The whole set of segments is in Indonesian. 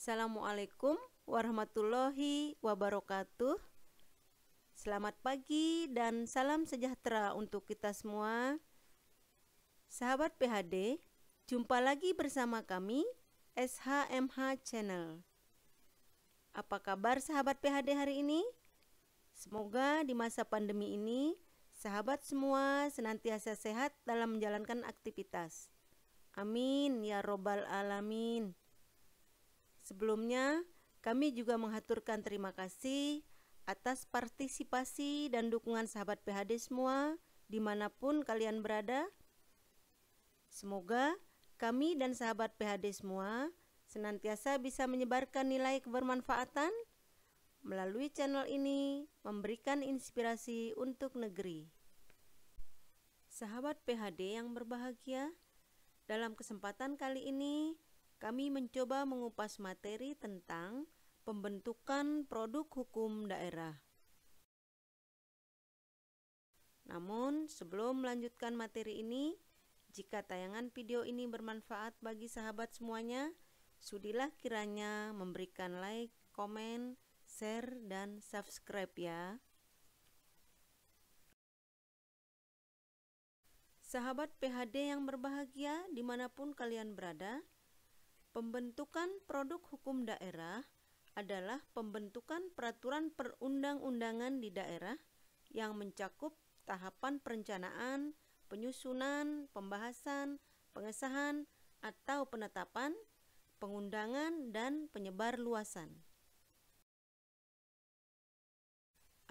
Assalamualaikum warahmatullahi wabarakatuh. Selamat pagi dan salam sejahtera untuk kita semua. Sahabat PHD, jumpa lagi bersama kami SHMH Channel. Apa kabar sahabat PHD hari ini? Semoga di masa pandemi ini sahabat semua senantiasa sehat dalam menjalankan aktivitas. Amin ya robbal alamin. Sebelumnya, kami juga menghaturkan terima kasih atas partisipasi dan dukungan sahabat PHD semua dimanapun kalian berada. Semoga kami dan sahabat PHD semua senantiasa bisa menyebarkan nilai kebermanfaatan melalui channel ini, memberikan inspirasi untuk negeri. Sahabat PHD yang berbahagia, dalam kesempatan kali ini kami mencoba mengupas materi tentang pembentukan produk hukum daerah. Namun, sebelum melanjutkan materi ini, jika tayangan video ini bermanfaat bagi sahabat semuanya, sudilah kiranya memberikan like, komen, share, dan subscribe ya. Sahabat PHD yang berbahagia dimanapun kalian berada, pembentukan produk hukum daerah adalah pembentukan peraturan perundang-undangan di daerah yang mencakup tahapan perencanaan, penyusunan, pembahasan, pengesahan, atau penetapan, pengundangan, dan penyebarluasan.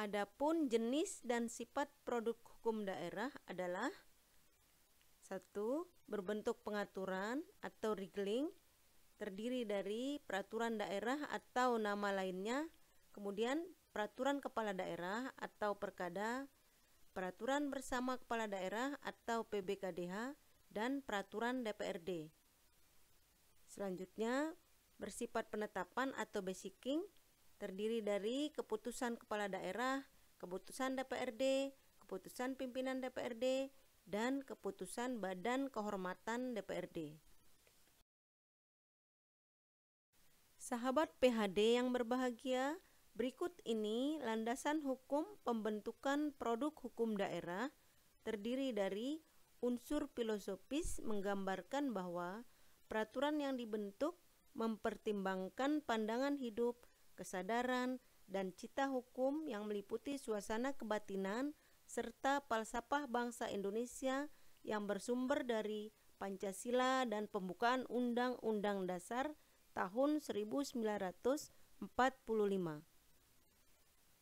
Adapun jenis dan sifat produk hukum daerah adalah 1. Berbentuk pengaturan atau regeling, terdiri dari peraturan daerah atau nama lainnya, kemudian peraturan kepala daerah atau perkada, peraturan bersama kepala daerah atau PBKDH, dan peraturan DPRD. Selanjutnya, bersifat penetapan atau basicking, terdiri dari keputusan kepala daerah, keputusan DPRD, keputusan pimpinan DPRD, dan keputusan Badan Kehormatan DPRD. Sahabat PHD yang berbahagia, berikut ini landasan hukum pembentukan produk hukum daerah terdiri dari unsur filosofis menggambarkan bahwa peraturan yang dibentuk mempertimbangkan pandangan hidup, kesadaran, dan cita hukum yang meliputi suasana kebatinan serta falsafah bangsa Indonesia yang bersumber dari Pancasila dan pembukaan Undang-Undang Dasar tahun 1945.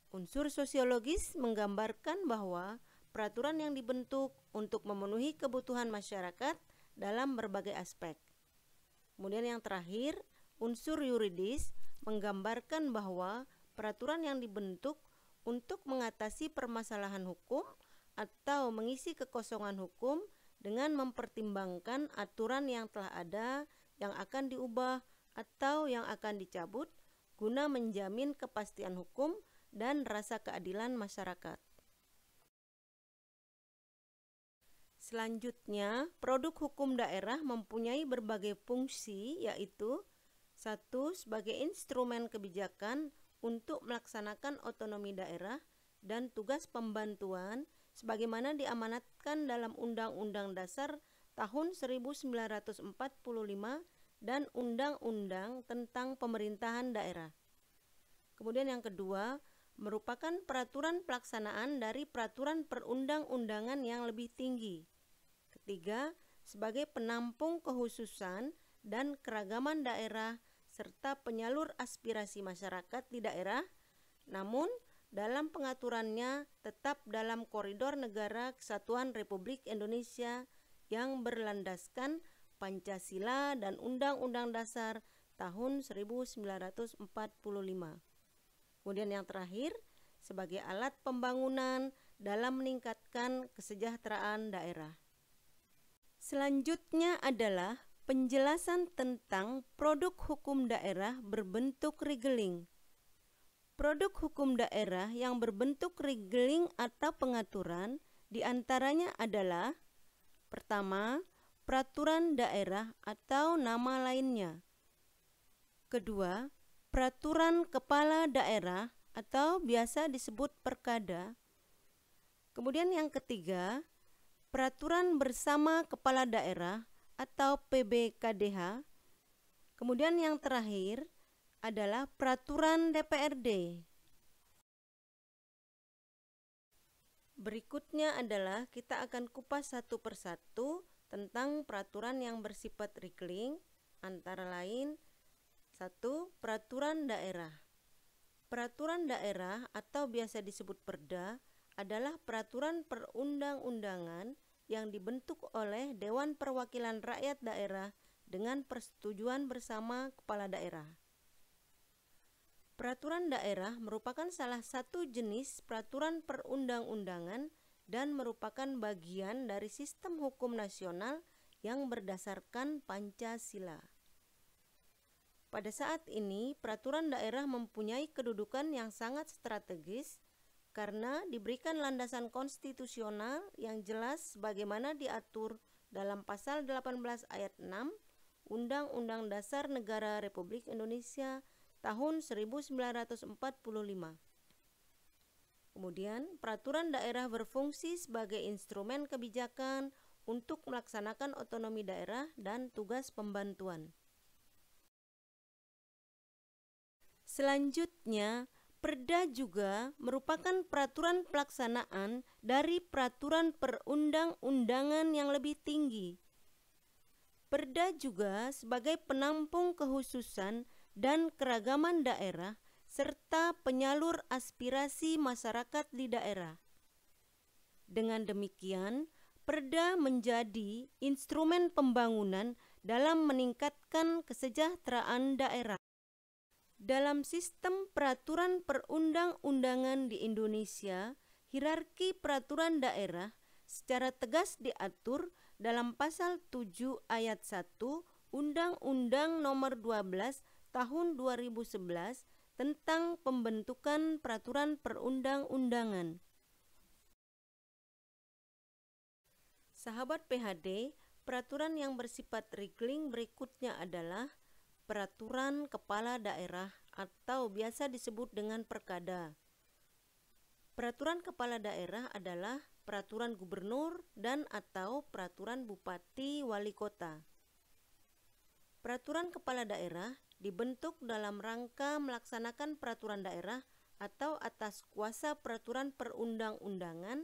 Unsur sosiologis menggambarkan bahwa peraturan yang dibentuk untuk memenuhi kebutuhan masyarakat dalam berbagai aspek. Kemudian yang terakhir, unsur yuridis menggambarkan bahwa peraturan yang dibentuk untuk mengatasi permasalahan hukum atau mengisi kekosongan hukum dengan mempertimbangkan aturan yang telah ada, yang akan diubah, atau yang akan dicabut guna menjamin kepastian hukum dan rasa keadilan masyarakat. Selanjutnya, produk hukum daerah mempunyai berbagai fungsi, yaitu 1. Sebagai instrumen kebijakan untuk melaksanakan otonomi daerah dan tugas pembantuan sebagaimana diamanatkan dalam Undang-Undang Dasar tahun 1945 dan Undang-Undang tentang Pemerintahan Daerah. Kemudian yang kedua, merupakan peraturan pelaksanaan dari peraturan perundang-undangan yang lebih tinggi. Ketiga, sebagai penampung kekhususan dan keragaman daerah serta penyalur aspirasi masyarakat di daerah, namun dalam pengaturannya tetap dalam koridor negara kesatuan Republik Indonesia yang berlandaskan Pancasila dan Undang-Undang Dasar tahun 1945. Kemudian yang terakhir, sebagai alat pembangunan dalam meningkatkan kesejahteraan daerah. Selanjutnya adalah penjelasan tentang produk hukum daerah berbentuk regeling. Produk hukum daerah yang berbentuk regeling atau pengaturan diantaranya adalah: pertama, peraturan daerah atau nama lainnya. Kedua, peraturan kepala daerah atau biasa disebut perkada. Kemudian yang ketiga, peraturan bersama kepala daerah atau PBKDH. Kemudian yang terakhir adalah peraturan DPRD. Berikutnya adalah kita akan kupas satu persatu tentang peraturan yang bersifat recurring, antara lain 1. Peraturan daerah. Peraturan daerah atau biasa disebut Perda adalah peraturan perundang-undangan yang dibentuk oleh Dewan Perwakilan Rakyat Daerah dengan persetujuan bersama kepala daerah. Peraturan daerah merupakan salah satu jenis peraturan perundang-undangan dan merupakan bagian dari sistem hukum nasional yang berdasarkan Pancasila. Pada saat ini, peraturan daerah mempunyai kedudukan yang sangat strategis karena diberikan landasan konstitusional yang jelas sebagaimana diatur dalam pasal 18 ayat 6 Undang-Undang Dasar Negara Republik Indonesia tahun 1945. Kemudian, peraturan daerah berfungsi sebagai instrumen kebijakan untuk melaksanakan otonomi daerah dan tugas pembantuan. Selanjutnya, Perda juga merupakan peraturan pelaksanaan dari peraturan perundang-undangan yang lebih tinggi. Perda juga sebagai penampung kekhususan dan keragaman daerah serta penyalur aspirasi masyarakat di daerah. Dengan demikian, Perda menjadi instrumen pembangunan dalam meningkatkan kesejahteraan daerah. Dalam sistem peraturan perundang-undangan di Indonesia, hierarki peraturan daerah secara tegas diatur dalam pasal 7 ayat 1 Undang-Undang Nomor 12 Tahun 2011 tentang pembentukan peraturan perundang-undangan. Sahabat PHD, peraturan yang bersifat recurring berikutnya adalah peraturan kepala daerah atau biasa disebut dengan perkada. Peraturan kepala daerah adalah peraturan gubernur dan atau peraturan bupati wali kota. Peraturan kepala daerah dibentuk dalam rangka melaksanakan peraturan daerah atau atas kuasa peraturan perundang-undangan,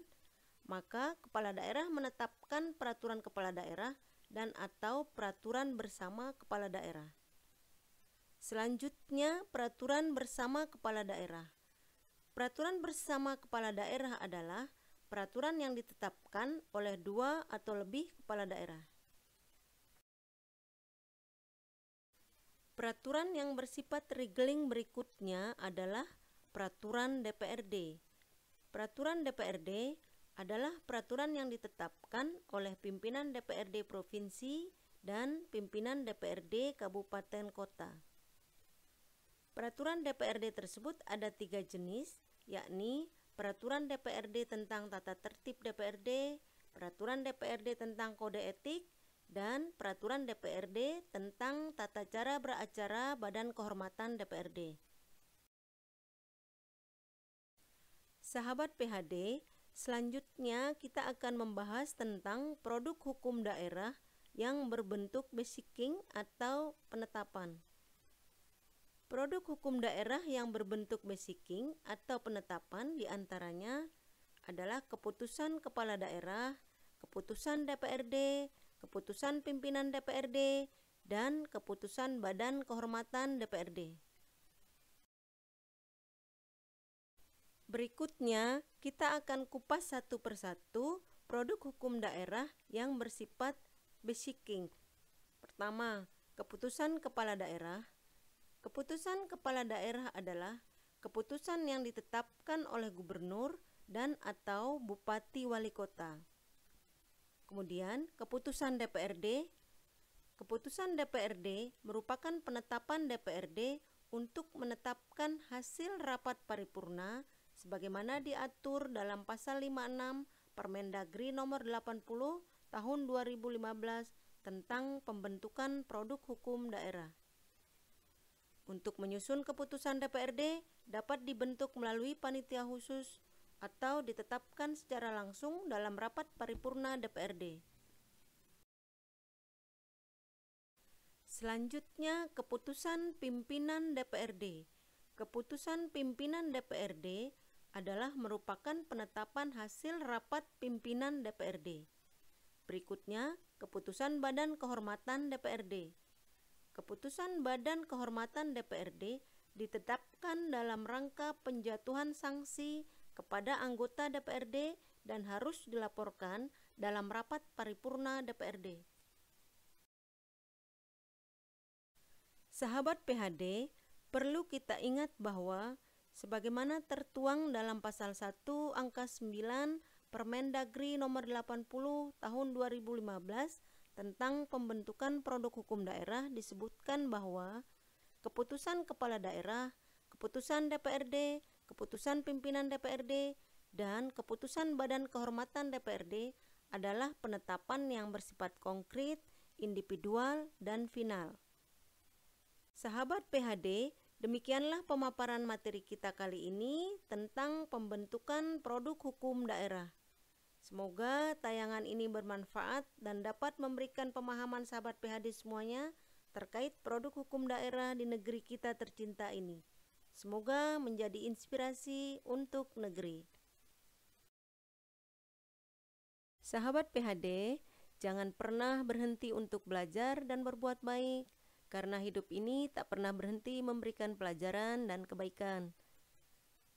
maka kepala daerah menetapkan peraturan kepala daerah dan atau peraturan bersama kepala daerah. Selanjutnya, peraturan bersama kepala daerah. Peraturan bersama kepala daerah adalah peraturan yang ditetapkan oleh 2 atau lebih kepala daerah. Peraturan yang bersifat recurring berikutnya adalah peraturan DPRD. Peraturan DPRD adalah peraturan yang ditetapkan oleh pimpinan DPRD Provinsi dan pimpinan DPRD Kabupaten Kota. Peraturan DPRD tersebut ada 3 jenis, yakni peraturan DPRD tentang tata tertib DPRD, peraturan DPRD tentang kode etik, dan peraturan DPRD tentang tata cara beracara Badan Kehormatan DPRD. Sahabat PHD, selanjutnya kita akan membahas tentang produk hukum daerah yang berbentuk basicking atau penetapan. Produk hukum daerah yang berbentuk basicking atau penetapan diantaranya adalah keputusan kepala daerah, keputusan DPRD, keputusan pimpinan DPRD, dan keputusan Badan Kehormatan DPRD. Berikutnya, kita akan kupas satu persatu produk hukum daerah yang bersifat basicking. Pertama, keputusan kepala daerah. Keputusan kepala daerah adalah keputusan yang ditetapkan oleh gubernur dan atau bupati wali kota. Kemudian, keputusan DPRD. Keputusan DPRD merupakan penetapan DPRD untuk menetapkan hasil rapat paripurna sebagaimana diatur dalam pasal 56 Permendagri nomor 80 tahun 2015 tentang pembentukan produk hukum daerah. Untuk menyusun keputusan DPRD dapat dibentuk melalui panitia khusus atau ditetapkan secara langsung dalam rapat paripurna DPRD. Selanjutnya, keputusan pimpinan DPRD. Keputusan pimpinan DPRD adalah merupakan penetapan hasil rapat pimpinan DPRD. Berikutnya, keputusan Badan Kehormatan DPRD. Keputusan Badan Kehormatan DPRD ditetapkan dalam rangka penjatuhan sanksi kepada anggota DPRD dan harus dilaporkan dalam rapat paripurna DPRD. Sahabat PHD, perlu kita ingat bahwa sebagaimana tertuang dalam pasal 1 angka 9 Permendagri nomor 80 tahun 2015 tentang pembentukan produk hukum daerah disebutkan bahwa keputusan kepala daerah, keputusan DPRD, keputusan pimpinan DPRD, dan keputusan Badan Kehormatan DPRD adalah penetapan yang bersifat konkret, individual, dan final. Sahabat PHD, demikianlah pemaparan materi kita kali ini tentang pembentukan produk hukum daerah. Semoga tayangan ini bermanfaat dan dapat memberikan pemahaman sahabat PHD semuanya terkait produk hukum daerah di negeri kita tercinta ini. Semoga menjadi inspirasi untuk negeri. Sahabat PHD, jangan pernah berhenti untuk belajar dan berbuat baik, karena hidup ini tak pernah berhenti memberikan pelajaran dan kebaikan.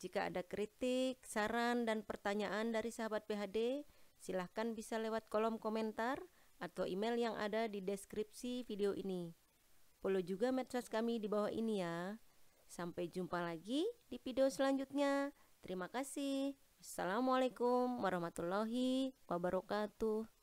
Jika ada kritik, saran, dan pertanyaan dari sahabat PHD, silahkan bisa lewat kolom komentar atau email yang ada di deskripsi video ini. Follow juga medsos kami di bawah ini ya. Sampai jumpa lagi di video selanjutnya. Terima kasih. Assalamualaikum warahmatullahi wabarakatuh.